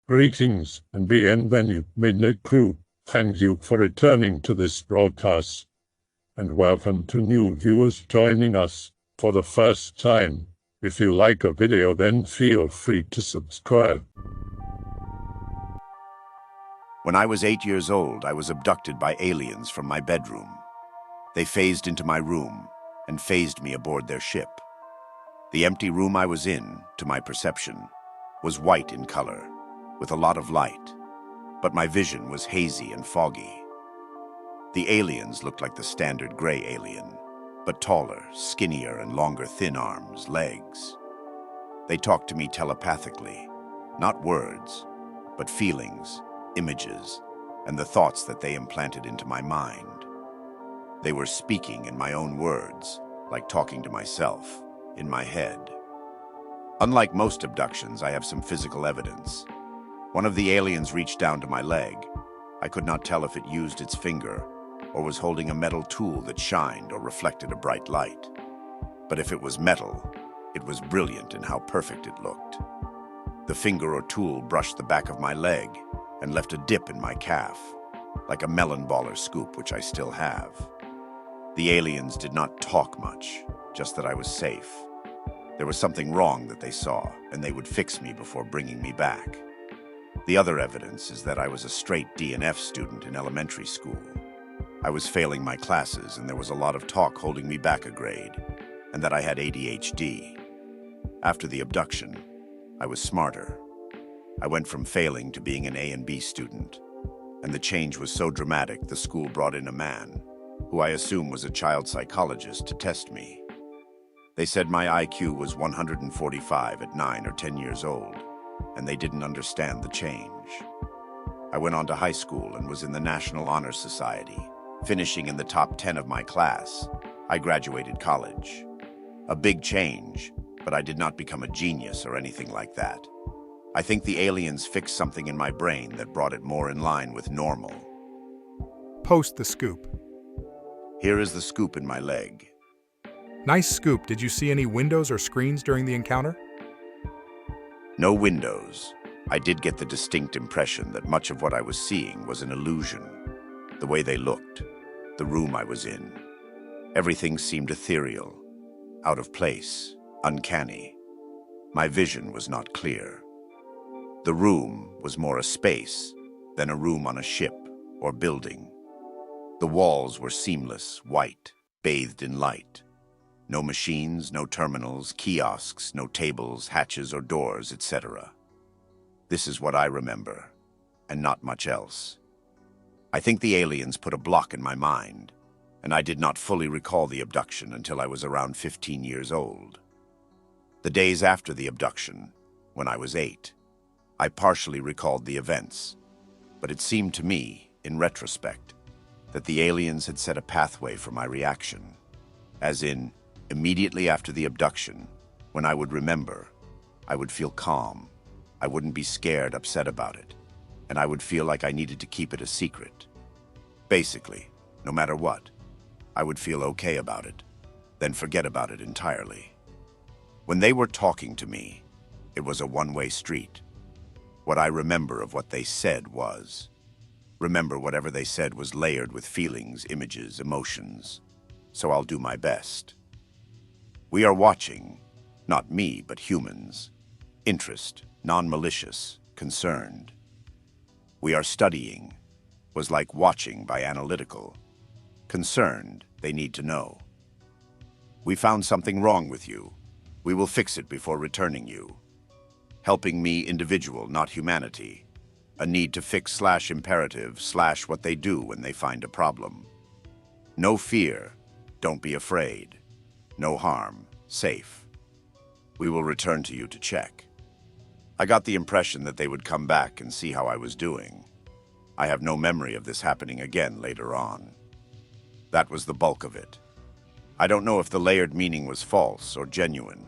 Greetings and bienvenue, Midnight Crew. Thank you for returning to this broadcast, and welcome to new viewers joining us for the first time. If you like a video, then feel free to subscribe. When I was 8 years old, I was abducted by aliens from my bedroom. They phased into my room and phased me aboard their ship. The empty room I was in, to my perception, was white in color, with a lot of light, but my vision was hazy and foggy. The aliens looked like the standard gray alien, but taller, skinnier, and longer thin arms, legs. They talked to me telepathically, not words, but feelings, images, and the thoughts that they implanted into my mind. They were speaking in my own words, like talking to myself, in my head. Unlike most abductions, I have some physical evidence. One of the aliens reached down to my leg. I could not tell if it used its finger or was holding a metal tool that shined or reflected a bright light. But if it was metal, it was brilliant in how perfect it looked. The finger or tool brushed the back of my leg and left a dip in my calf, like a melon baller scoop, which I still have. The aliens did not talk much, just that I was safe. There was something wrong that they saw, and they would fix me before bringing me back. The other evidence is that I was a straight D and F student in elementary school. I was failing my classes, and there was a lot of talk holding me back a grade, and that I had ADHD. After the abduction, I was smarter. I went from failing to being an A and B student, and the change was so dramatic the school brought in a man, who I assume was a child psychologist, to test me. They said my IQ was 145 at 9 or 10 years old, and they didn't understand the change. I went on to high school and was in the National Honor Society, finishing in the top 10 of my class. I graduated college. A big change, but I did not become a genius or anything like that. I think the aliens fixed something in my brain that brought it more in line with normal. Post the scoop. Here is the scoop in my leg. Nice scoop. Did you see any windows or screens during the encounter? No windows. I did get the distinct impression that much of what I was seeing was an illusion. The way they looked, the room I was in. Everything seemed ethereal, out of place, uncanny. My vision was not clear. The room was more a space than a room on a ship or building. The walls were seamless, white, bathed in light. No machines, no terminals, kiosks, no tables, hatches or doors, etc. This is what I remember, and not much else. I think the aliens put a block in my mind, and I did not fully recall the abduction until I was around 15 years old. The days after the abduction, when I was 8, I partially recalled the events, but it seemed to me, in retrospect, that the aliens had set a pathway for my reaction, as in, immediately after the abduction, when I would remember, I would feel calm. I wouldn't be scared, upset about it, and I would feel like I needed to keep it a secret. Basically, no matter what, I would feel okay about it, then forget about it entirely. When they were talking to me, it was a one-way street. What I remember of what they said was, remember, whatever they said was layered with feelings, images, emotions, so I'll do my best. We are watching, not me, but humans. Interest, non-malicious, concerned. We are studying, was like watching by analytical. Concerned, they need to know. We found something wrong with you. We will fix it before returning you. Helping me, individual, not humanity. A need to fix / imperative / what they do when they find a problem. No fear, don't be afraid. No harm, safe. We will return to you to check. I got the impression that they would come back and see how I was doing. I have no memory of this happening again later on. That was the bulk of it. I don't know if the layered meaning was false or genuine.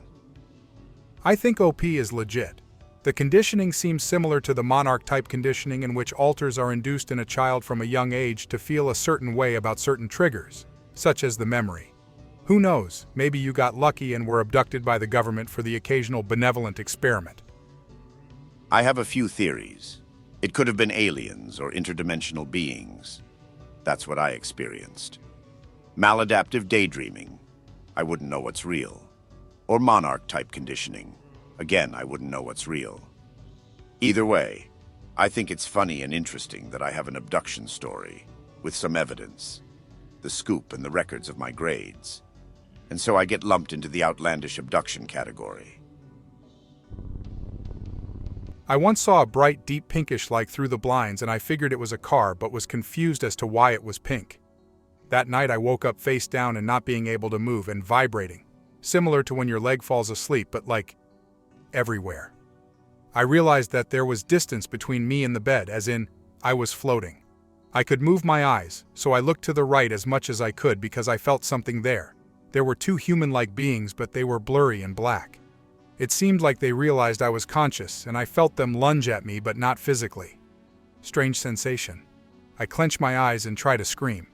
I think OP is legit. The conditioning seems similar to the monarch-type conditioning in which alters are induced in a child from a young age to feel a certain way about certain triggers, such as the memory. Who knows, maybe you got lucky and were abducted by the government for the occasional benevolent experiment. I have a few theories. It could have been aliens or interdimensional beings. That's what I experienced. Maladaptive daydreaming. I wouldn't know what's real. Or monarch-type conditioning. Again, I wouldn't know what's real. Either way, I think it's funny and interesting that I have an abduction story with some evidence, the scoop and the records of my grades. And so I get lumped into the outlandish abduction category. I once saw a bright, deep pinkish light through the blinds and I figured it was a car but was confused as to why it was pink. That night I woke up face down and not being able to move and vibrating, similar to when your leg falls asleep but like everywhere. I realized that there was distance between me and the bed, as in, I was floating. I could move my eyes, so I looked to the right as much as I could because I felt something there. There were two human-like beings, but they were blurry and black. It seemed like they realized I was conscious, and I felt them lunge at me, but not physically. Strange sensation. I clench my eyes and try to scream.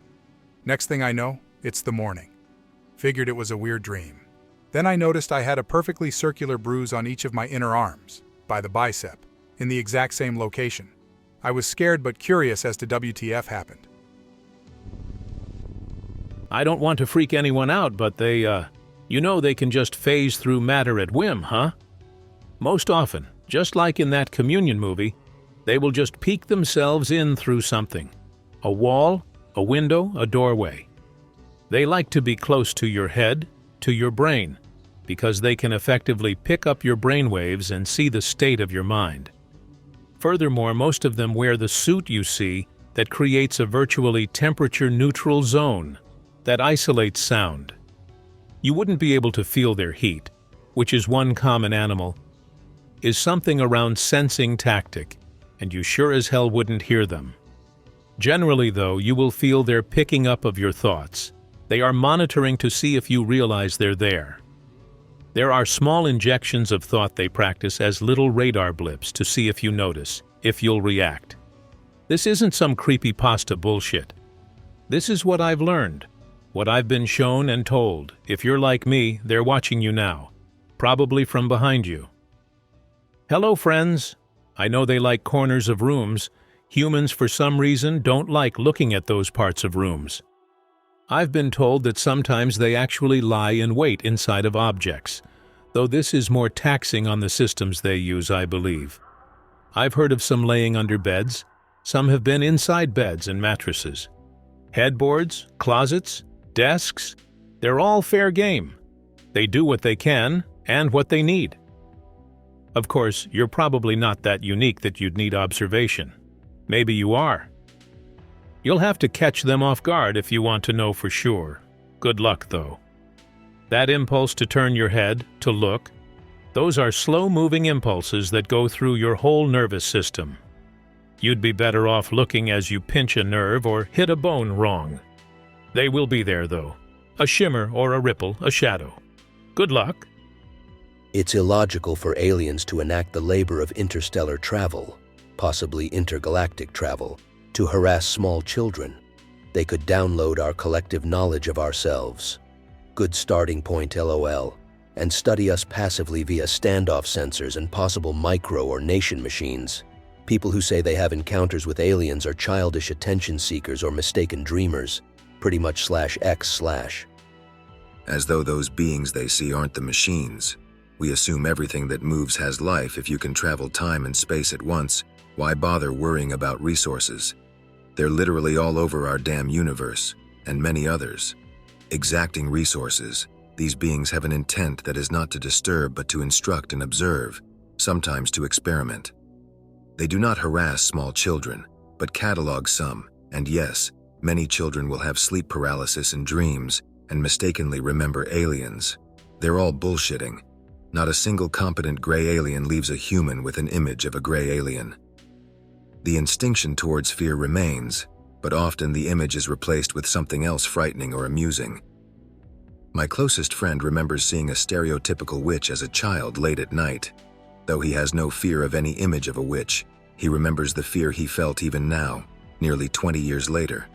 Next thing I know, it's the morning. Figured it was a weird dream. Then I noticed I had a perfectly circular bruise on each of my inner arms, by the bicep, in the exact same location. I was scared but curious as to WTF happened. I don't want to freak anyone out, but they can just phase through matter at whim, huh? Most often, just like in that communion movie, they will just peek themselves in through something. A wall, a window, a doorway. They like to be close to your head, to your brain, because they can effectively pick up your brainwaves and see the state of your mind. Furthermore, most of them wear the suit you see that creates a virtually temperature-neutral zone that isolates sound. You wouldn't be able to feel their heat, which is one common animal, is something around sensing tactic, and you sure as hell wouldn't hear them. Generally, though, you will feel their picking up of your thoughts. They are monitoring to see if you realize they're there. There are small injections of thought they practice as little radar blips to see if you notice, if you'll react. This isn't some creepypasta bullshit. This is what I've learned, what I've been shown and told. If you're like me, they're watching you now, probably from behind you. Hello, friends. I know they like corners of rooms. Humans, for some reason, don't like looking at those parts of rooms. I've been told that sometimes they actually lie in wait inside of objects, though this is more taxing on the systems they use, I believe. I've heard of some laying under beds. Some have been inside beds and mattresses. Headboards, closets, desks, they're all fair game. They do what they can and what they need. Of course, you're probably not that unique that you'd need observation. Maybe you are. You'll have to catch them off guard if you want to know for sure. Good luck, though. That impulse to turn your head, to look, those are slow-moving impulses that go through your whole nervous system. You'd be better off looking as you pinch a nerve or hit a bone wrong. They will be there, though. A shimmer or a ripple, a shadow. Good luck. It's illogical for aliens to enact the labor of interstellar travel, possibly intergalactic travel, to harass small children. They could download our collective knowledge of ourselves. Good starting point, LOL. And study us passively via standoff sensors and possible micro or nation machines. People who say they have encounters with aliens are childish attention seekers or mistaken dreamers. Pretty much /x/. As though those beings they see aren't the machines. We assume everything that moves has life. If you can travel time and space at once, why bother worrying about resources? They're literally all over our damn universe, and many others. Exacting resources, these beings have an intent that is not to disturb but to instruct and observe, sometimes to experiment. They do not harass small children, but catalog some, and yes, many children will have sleep paralysis and dreams, and mistakenly remember aliens. They're all bullshitting. Not a single competent gray alien leaves a human with an image of a gray alien. The instinction towards fear remains, but often the image is replaced with something else frightening or amusing. My closest friend remembers seeing a stereotypical witch as a child late at night. Though he has no fear of any image of a witch, he remembers the fear he felt even now, nearly 20 years later.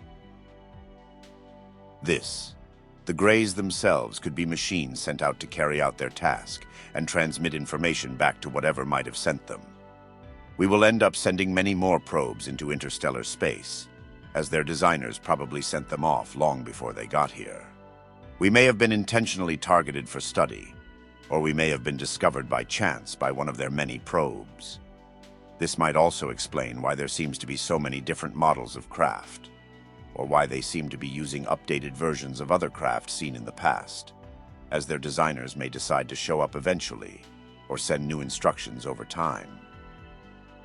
The Greys themselves could be machines sent out to carry out their task and transmit information back to whatever might have sent them. We will end up sending many more probes into interstellar space, as their designers probably sent them off long before they got here. We may have been intentionally targeted for study, or we may have been discovered by chance by one of their many probes. This might also explain why there seems to be so many different models of craft, or why they seem to be using updated versions of other craft seen in the past, as their designers may decide to show up eventually, or send new instructions over time.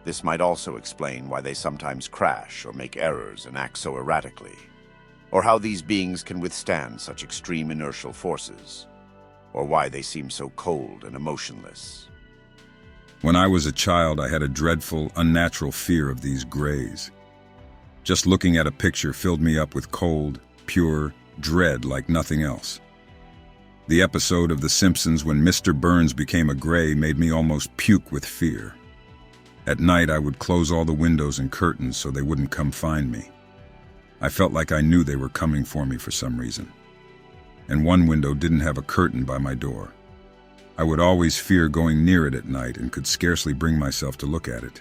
This might also explain why they sometimes crash or make errors and act so erratically, or how these beings can withstand such extreme inertial forces, or why they seem so cold and emotionless. When I was a child, I had a dreadful, unnatural fear of these grays. Just looking at a picture filled me up with cold, pure dread like nothing else. The episode of The Simpsons when Mr. Burns became a gray made me almost puke with fear. At night, I would close all the windows and curtains so they wouldn't come find me. I felt like I knew they were coming for me for some reason. And one window didn't have a curtain by my door. I would always fear going near it at night and could scarcely bring myself to look at it.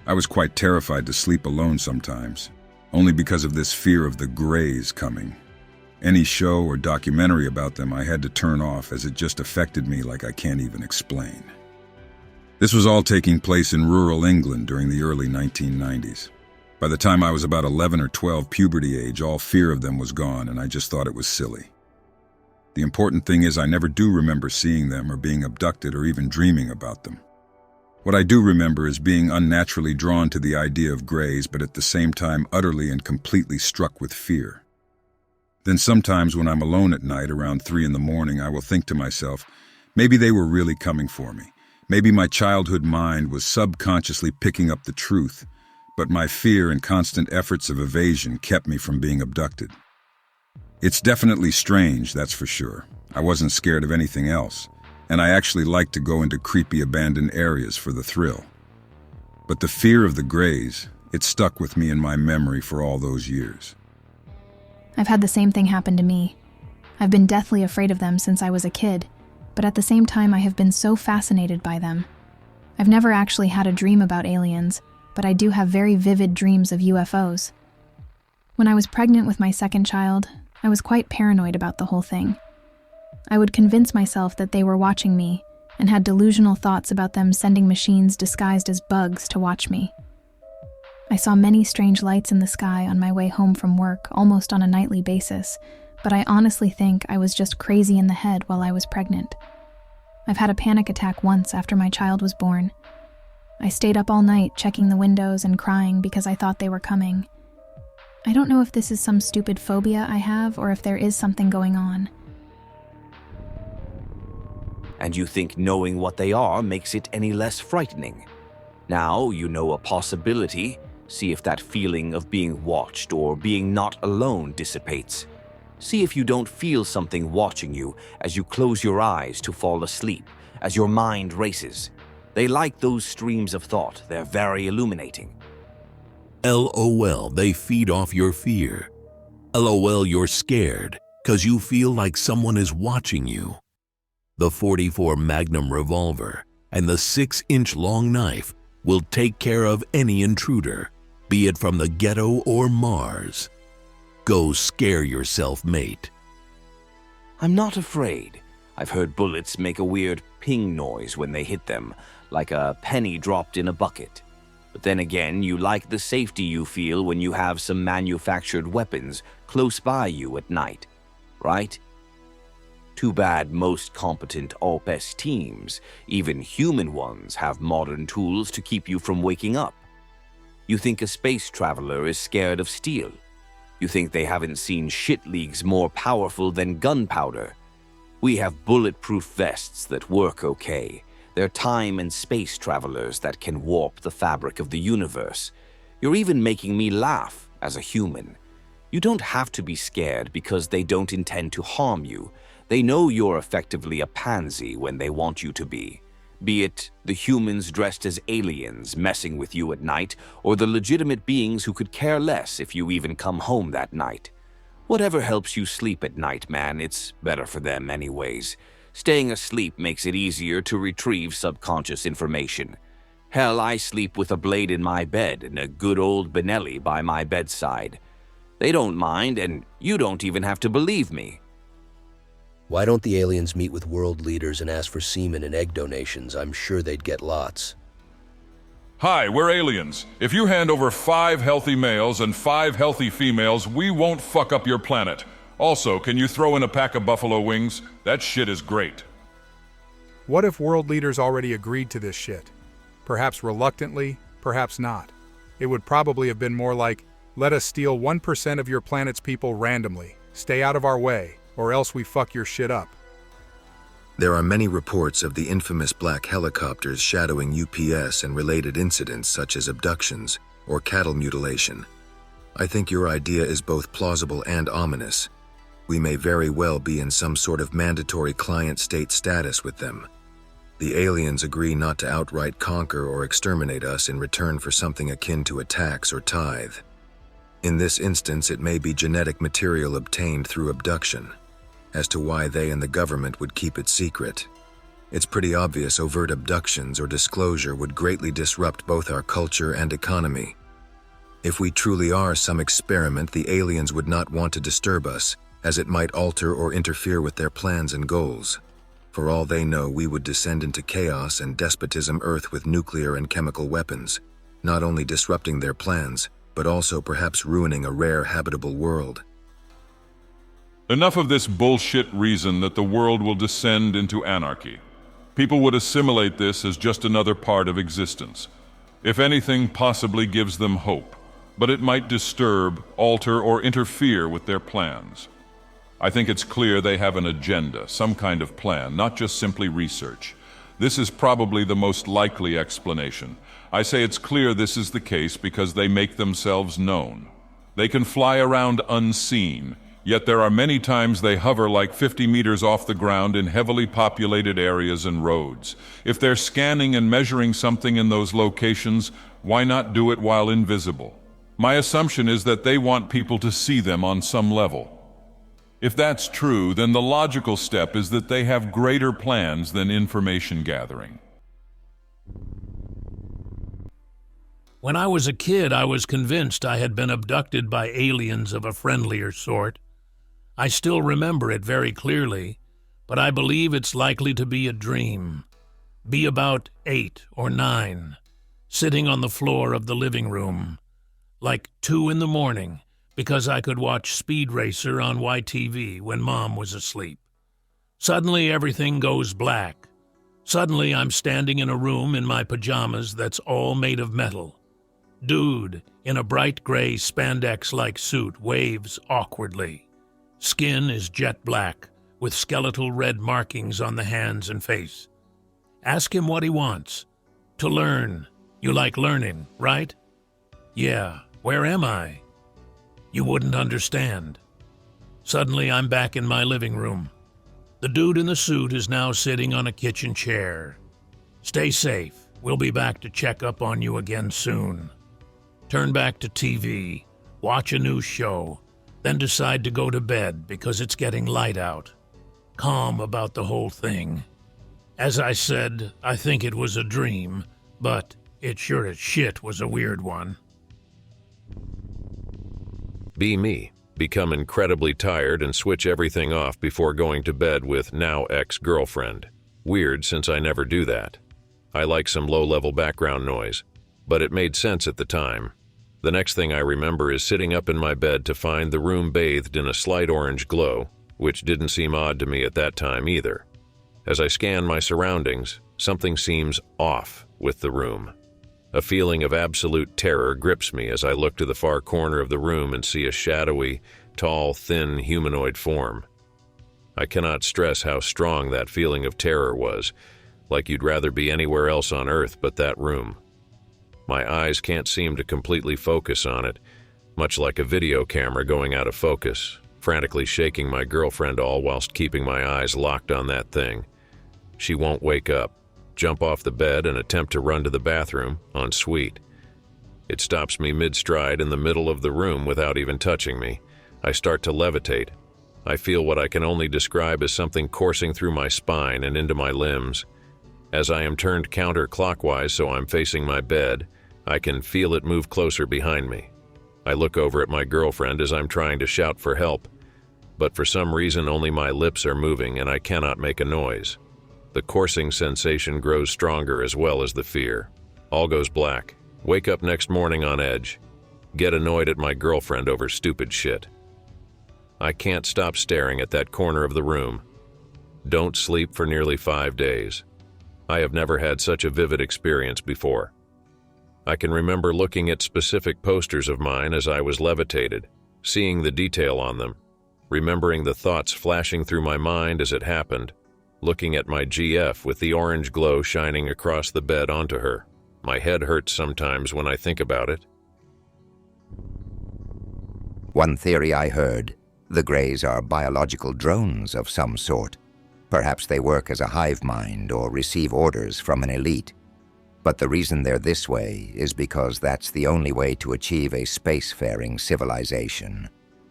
I was quite terrified to sleep alone sometimes, only because of this fear of the grays coming. Any show or documentary about them I had to turn off, as it just affected me like I can't even explain. This was all taking place in rural England during the early 1990s. By the time I was about 11 or 12, puberty age, all fear of them was gone, and I just thought it was silly. The important thing is I never do remember seeing them or being abducted or even dreaming about them. What I do remember is being unnaturally drawn to the idea of grays, but at the same time utterly and completely struck with fear. Then sometimes when I'm alone at night around 3 in the morning, I will think to myself, maybe they were really coming for me. Maybe my childhood mind was subconsciously picking up the truth, but my fear and constant efforts of evasion kept me from being abducted. It's definitely strange, that's for sure. I wasn't scared of anything else, and I actually liked to go into creepy abandoned areas for the thrill. But the fear of the grays, it stuck with me in my memory for all those years. I've had the same thing happen to me. I've been deathly afraid of them since I was a kid, but at the same time I have been so fascinated by them. I've never actually had a dream about aliens, but I do have very vivid dreams of UFOs. When I was pregnant with my second child, I was quite paranoid about the whole thing. I would convince myself that they were watching me and had delusional thoughts about them sending machines disguised as bugs to watch me. I saw many strange lights in the sky on my way home from work almost on a nightly basis, but I honestly think I was just crazy in the head while I was pregnant. I've had a panic attack once after my child was born. I stayed up all night checking the windows and crying because I thought they were coming. I don't know if this is some stupid phobia I have or if there is something going on. And you think knowing what they are makes it any less frightening. Now you know a possibility. See if that feeling of being watched or being not alone dissipates. See if you don't feel something watching you as you close your eyes to fall asleep, as your mind races. They like those streams of thought. They're very illuminating. LOL, they feed off your fear. LOL, you're scared because you feel like someone is watching you. The .44 Magnum revolver and the 6-inch long knife will take care of any intruder, be it from the ghetto or Mars. Go scare yourself, mate. I'm not afraid. I've heard bullets make a weird ping noise when they hit them, like a penny dropped in a bucket. But then again, you like the safety you feel when you have some manufactured weapons close by you at night, right? Too bad most competent OPS teams, even human ones, have modern tools to keep you from waking up. You think a space traveler is scared of steel. You think they haven't seen shit leagues more powerful than gunpowder. We have bulletproof vests that work okay. They're time and space travelers that can warp the fabric of the universe. You're even making me laugh as a human. You don't have to be scared because they don't intend to harm you. They know you're effectively a pansy when they want you to be. Be it the humans dressed as aliens messing with you at night, or the legitimate beings who could care less if you even come home that night. Whatever helps you sleep at night, man, it's better for them anyways. Staying asleep makes it easier to retrieve subconscious information. Hell, I sleep with a blade in my bed and a good old Benelli by my bedside. They don't mind, and you don't even have to believe me. Why don't the aliens meet with world leaders and ask for semen and egg donations? I'm sure they'd get lots. Hi, we're aliens. If you hand over 5 healthy males and 5 healthy females, we won't fuck up your planet. Also, can you throw in a pack of buffalo wings? That shit is great. What if world leaders already agreed to this shit? Perhaps reluctantly, perhaps not. It would probably have been more like, let us steal 1% of your planet's people randomly. Stay out of our way, or else we fuck your shit up. There are many reports of the infamous black helicopters shadowing UPS and related incidents such as abductions or cattle mutilation. I think your idea is both plausible and ominous. We may very well be in some sort of mandatory client state status with them. The aliens agree not to outright conquer or exterminate us in return for something akin to a tax or tithe. In this instance, it may be genetic material obtained through abduction. As to why they and the government would keep it secret, it's pretty obvious overt abductions or disclosure would greatly disrupt both our culture and economy. If we truly are some experiment, the aliens would not want to disturb us, as it might alter or interfere with their plans and goals. For all they know, we would descend into chaos and despotism Earth with nuclear and chemical weapons, not only disrupting their plans, but also perhaps ruining a rare habitable world. Enough of this bullshit reason that the world will descend into anarchy. People would assimilate this as just another part of existence. If anything, possibly gives them hope, but it might disturb, alter, or interfere with their plans. I think it's clear they have an agenda, some kind of plan, not just simply research. This is probably the most likely explanation. I say it's clear this is the case because they make themselves known. They can fly around unseen, yet there are many times they hover like 50 meters off the ground in heavily populated areas and roads. If they're scanning and measuring something in those locations, why not do it while invisible? My assumption is that they want people to see them on some level. If that's true, then the logical step is that they have greater plans than information gathering. When I was a kid, I was convinced I had been abducted by aliens of a friendlier sort. I still remember it very clearly, but I believe it's likely to be a dream. Be about 8 or 9, sitting on the floor of the living room, like 2 in the morning, because I could watch Speed Racer on YTV when Mom was asleep. Suddenly everything goes black. Suddenly I'm standing in a room in my pajamas that's all made of metal. Dude in a bright gray spandex-like suit waves awkwardly. Skin is jet black, with skeletal red markings on the hands and face. Ask him what he wants. To learn. You like learning, right? Yeah, where am I? You wouldn't understand. Suddenly, I'm back in my living room. The dude in the suit is now sitting on a kitchen chair. Stay safe. We'll be back to check up on you again soon. Turn back to TV, watch a new show, then decide to go to bed because it's getting light out. Calm about the whole thing. As I said, I think it was a dream, but it sure as shit was a weird one. Be me. Become incredibly tired and switch everything off before going to bed with now ex-girlfriend. Weird since I never do that. I like some low-level background noise, but it made sense at the time. The next thing I remember is sitting up in my bed to find the room bathed in a slight orange glow, which didn't seem odd to me at that time either. As I scan my surroundings, something seems off with the room. A feeling of absolute terror grips me as I look to the far corner of the room and see a shadowy, tall, thin humanoid form. I cannot stress how strong that feeling of terror was, like you'd rather be anywhere else on Earth but that room. My eyes can't seem to completely focus on it, much like a video camera going out of focus, frantically shaking my girlfriend all whilst keeping my eyes locked on that thing. She won't wake up. Jump off the bed and attempt to run to the bathroom, en suite. It stops me mid-stride in the middle of the room without even touching me. I start to levitate. I feel what I can only describe as something coursing through my spine and into my limbs. As I am turned counterclockwise so I'm facing my bed, I can feel it move closer behind me. I look over at my girlfriend as I'm trying to shout for help, but for some reason only my lips are moving and I cannot make a noise. The coursing sensation grows stronger as well as the fear. All goes black. Wake up next morning on edge. Get annoyed at my girlfriend over stupid shit. I can't stop staring at that corner of the room. Don't sleep for nearly 5 days. I have never had such a vivid experience before. I can remember looking at specific posters of mine as I was levitated, seeing the detail on them, remembering the thoughts flashing through my mind as it happened, looking at my GF with the orange glow shining across the bed onto her. My head hurts sometimes when I think about it. One theory I heard, the Greys are biological drones of some sort. Perhaps they work as a hive mind or receive orders from an elite. But the reason they're this way is because that's the only way to achieve a spacefaring civilization.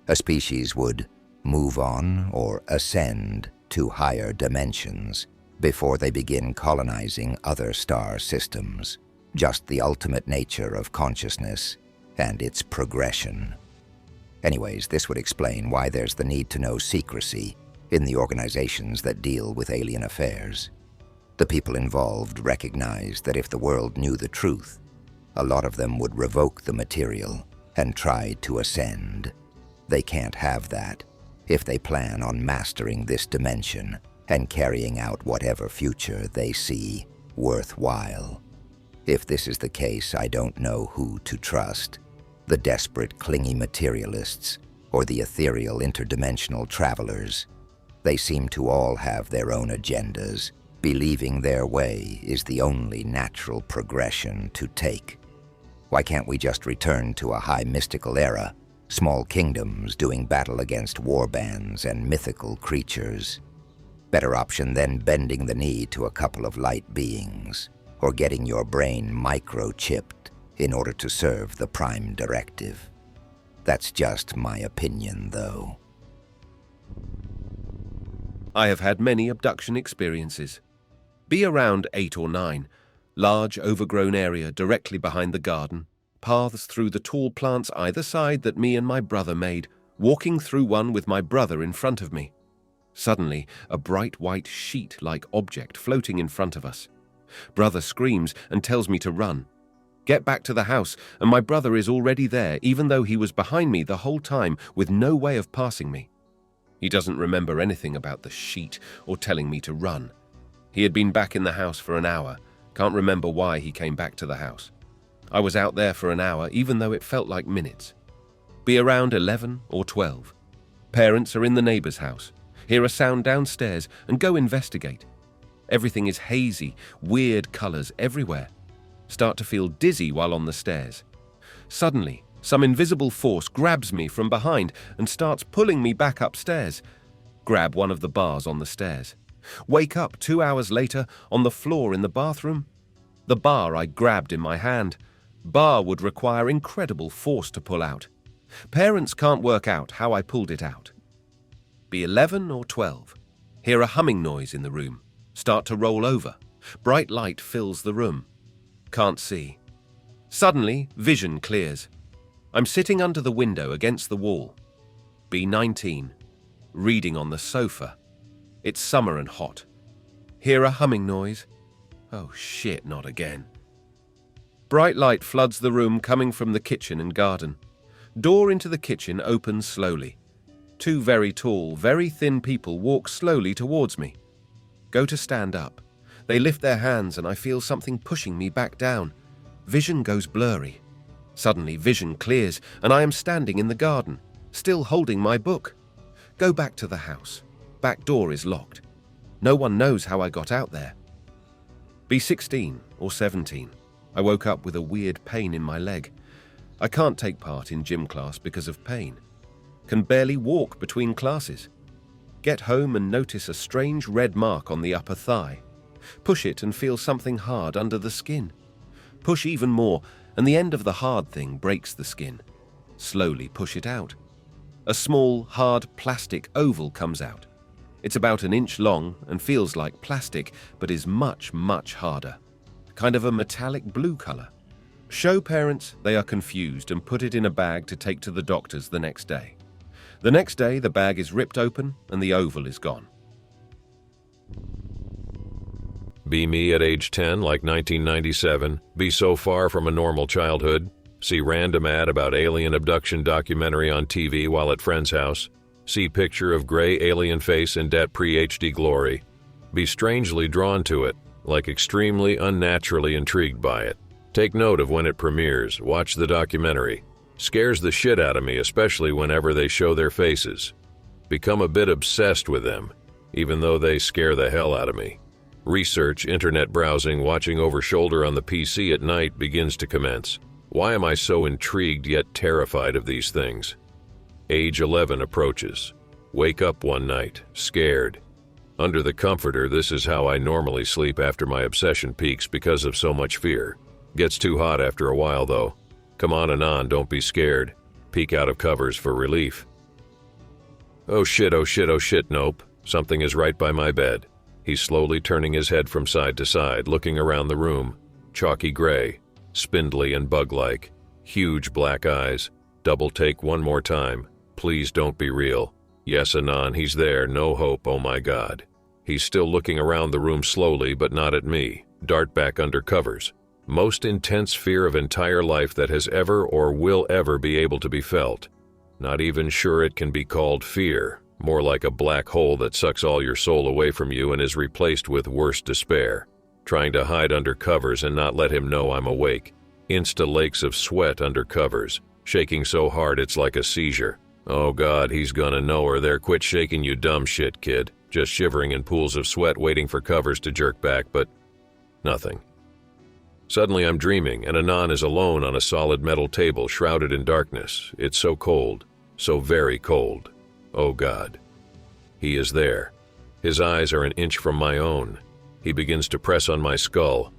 A species would move on or ascend to higher dimensions before they begin colonizing other star systems. Just the ultimate nature of consciousness and its progression. Anyways, this would explain why there's the need to know secrecy in the organizations that deal with alien affairs. The people involved recognize that if the world knew the truth, a lot of them would revoke the material and try to ascend. They can't have that if they plan on mastering this dimension and carrying out whatever future they see worthwhile. If this is the case, I don't know who to trust. The desperate, clingy materialists or the ethereal interdimensional travelers. They seem to all have their own agendas, believing their way is the only natural progression to take. Why can't we just return to a high mystical era, small kingdoms doing battle against warbands and mythical creatures? Better option than bending the knee to a couple of light beings, or getting your brain microchipped in order to serve the Prime Directive. That's just my opinion, though. I have had many abduction experiences. Be around 8 or 9, large overgrown area directly behind the garden, paths through the tall plants either side that me and my brother made, walking through one with my brother in front of me. Suddenly, a bright white sheet-like object floating in front of us. Brother screams and tells me to run. Get back to the house, and my brother is already there, even though he was behind me the whole time with no way of passing me. He doesn't remember anything about the sheet or telling me to run. He had been back in the house for an hour. Can't remember why he came back to the house. I was out there for an hour, even though it felt like minutes. Be around 11 or 12. Parents are in the neighbor's house. Hear a sound downstairs and go investigate. Everything is hazy, weird colors everywhere. Start to feel dizzy while on the stairs. Suddenly, some invisible force grabs me from behind and starts pulling me back upstairs. Grab one of the bars on the stairs. Wake up 2 hours later on the floor in the bathroom. The bar I grabbed in my hand. Bar would require incredible force to pull out. Parents can't work out how I pulled it out. Be 11 or 12. Hear a humming noise in the room. Start to roll over. Bright light fills the room. Can't see. Suddenly, vision clears. I'm sitting under the window against the wall. Be 19. Reading on the sofa. It's summer and hot. Hear a humming noise. Oh shit, not again. Bright light floods the room coming from the kitchen and garden. Door into the kitchen opens slowly. 2 very tall, very thin people walk slowly towards me. Go to stand up. They lift their hands and I feel something pushing me back down. Vision goes blurry. Suddenly vision clears and I am standing in the garden, still holding my book. Go back to the house. Back door is locked. No one knows how I got out there. Be 16 or 17. I woke up with a weird pain in my leg. I can't take part in gym class because of pain. Can barely walk between classes. Get home and notice a strange red mark on the upper thigh. Push it and feel something hard under the skin. Push even more and the end of the hard thing breaks the skin. Slowly push it out. A small, hard plastic oval comes out. It's about an inch long and feels like plastic, but is much, much harder. Kind of a metallic blue color. Show parents they are confused and put it in a bag to take to the doctors the next day. The next day, the bag is ripped open and the oval is gone. Be me at age 10, like 1997. Be so far from a normal childhood. See random ad about alien abduction documentary on TV while at friend's house. See picture of gray alien face in dat pre-HD glory. Be strangely drawn to it, like extremely unnaturally intrigued by it. Take note of when it premieres. Watch the documentary. Scares the shit out of me, especially whenever they show their faces. Become a bit obsessed with them, even though they scare the hell out of me. Research, internet browsing, watching over shoulder on the PC at night begins to commence. Why am I so intrigued yet terrified of these things? Age 11 approaches. Wake up one night, scared. Under the comforter, this is how I normally sleep after my obsession peaks because of so much fear. Gets too hot after a while though. Come on, Anon, don't be scared. Peek out of covers for relief. Oh shit, oh shit, oh shit, nope. Something is right by my bed. He's slowly turning his head from side to side, looking around the room. Chalky gray, spindly and bug-like. Huge black eyes. Double take one more time. Please don't be real. Yes, Anon, he's there, no hope, oh my god. He's still looking around the room slowly, but not at me. Dart back under covers. Most intense fear of entire life that has ever or will ever be able to be felt. Not even sure it can be called fear. More like a black hole that sucks all your soul away from you and is replaced with worse despair. Trying to hide under covers and not let him know I'm awake. Insta lakes of sweat under covers. Shaking so hard it's like a seizure. Oh god, he's gonna know her there. Quit shaking, you dumb shit, kid. Just shivering in pools of sweat waiting for covers to jerk back, but nothing. Suddenly I'm dreaming, and Anon is alone on a solid metal table shrouded in darkness. It's so cold, so very cold. Oh god. He is there. His eyes are an inch from my own. He begins to press on my skull.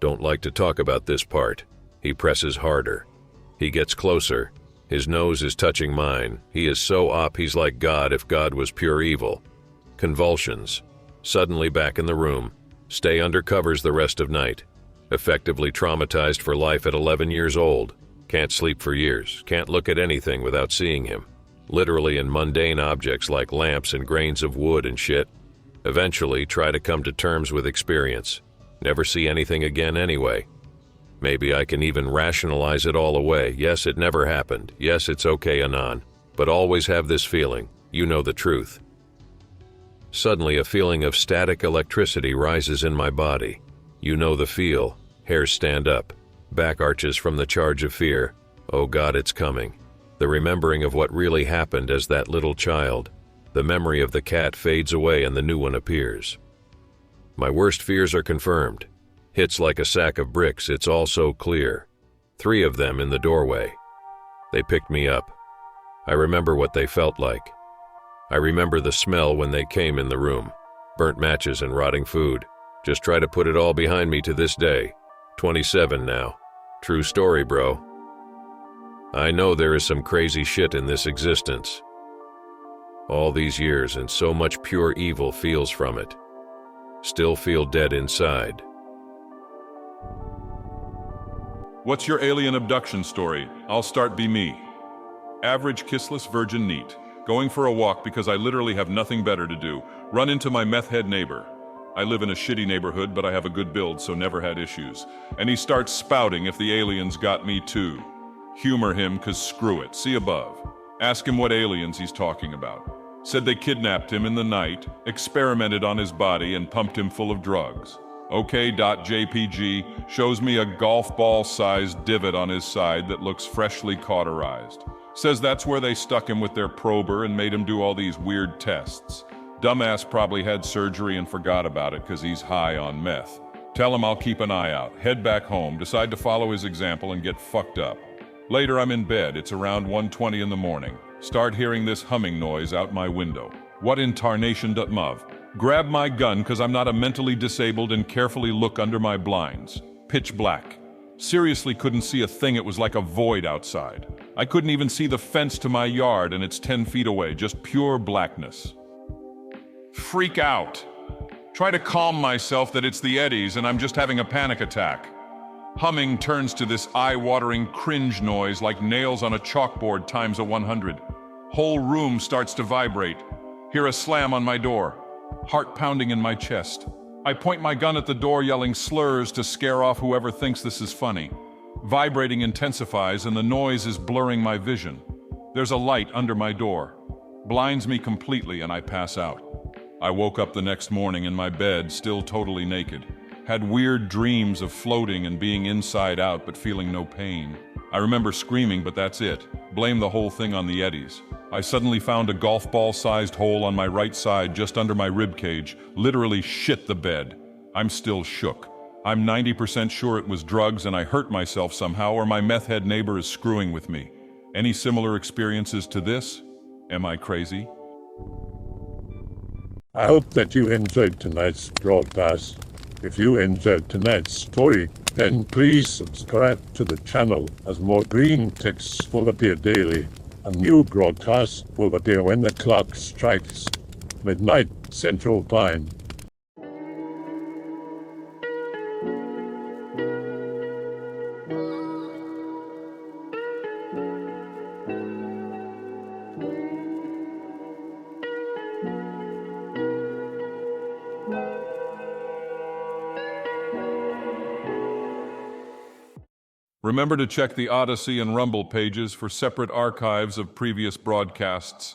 Don't like to talk about this part. He presses harder. He gets closer. His nose is touching mine. He is so op he's like God if God was pure evil. Convulsions. Suddenly back in the room. Stay under covers the rest of night. Effectively traumatized for life at 11 years old. Can't sleep for years. Can't look at anything without seeing him. Literally in mundane objects like lamps and grains of wood and shit. Eventually try to come to terms with experience. Never see anything again anyway. Maybe I can even rationalize it all away. Yes, it never happened. Yes, it's okay, Anon. But always have this feeling. You know the truth. Suddenly a feeling of static electricity rises in my body. You know the feel. Hairs stand up. Back arches from the charge of fear. Oh god, it's coming. The remembering of what really happened as that little child. The memory of the cat fades away and the new one appears. My worst fears are confirmed. Hits like a sack of bricks, it's all so clear. 3 of them in the doorway. They picked me up. I remember what they felt like. I remember the smell when they came in the room. Burnt matches and rotting food. Just try to put it all behind me to this day. 27 now. True story, bro. I know there is some crazy shit in this existence. All these years and so much pure evil feels from it. Still feel dead inside. What's your alien abduction story? I'll start be me. Average kissless virgin neat. Going for a walk because I literally have nothing better to do. Run into my meth head neighbor. I live in a shitty neighborhood, but I have a good build, so never had issues. And he starts spouting if the aliens got me too. Humor him, cause screw it, see above. Ask him what aliens he's talking about. Said they kidnapped him in the night, experimented on his body, and pumped him full of drugs. OK.jpg shows me a golf ball-sized divot on his side that looks freshly cauterized. Says that's where they stuck him with their prober and made him do all these weird tests. Dumbass probably had surgery and forgot about it because he's high on meth. Tell him I'll keep an eye out, head back home, decide to follow his example and get fucked up. Later I'm in bed, it's around 1:20 in the morning. Start hearing this humming noise out my window. What in tarnation .mov? Grab my gun cause I'm not a mentally disabled and carefully look under my blinds. Pitch black. Seriously couldn't see a thing, it was like a void outside. I couldn't even see the fence to my yard and it's 10 feet away, just pure blackness. freak out. Try to calm myself that it's the eddies and I'm just having a panic attack. Humming turns to this eye-watering cringe noise like nails on a chalkboard times a 100. Whole room starts to vibrate. Hear a slam on my door. Heart pounding in my chest. I point my gun at the door yelling slurs to scare off whoever thinks this is funny. Vibrating intensifies and the noise is blurring my vision. There's a light under my door. Blinds me completely and I pass out. I woke up the next morning in my bed, still totally naked. Had weird dreams of floating and being inside out but feeling no pain. I remember screaming, but that's it. Blame the whole thing on the eddies. I suddenly found a golf ball-sized hole on my right side just under my rib cage, literally shit the bed. I'm still shook. I'm 90% sure it was drugs and I hurt myself somehow, or my meth head neighbor is screwing with me. Any similar experiences to this? Am I crazy? I hope that you enjoyed tonight's broadcast. If you enjoyed tonight's story, then please subscribe to the channel as more green texts will appear daily. A new broadcast will appear when the clock strikes midnight Central Time. Remember to check the Odyssey and Rumble pages for separate archives of previous broadcasts.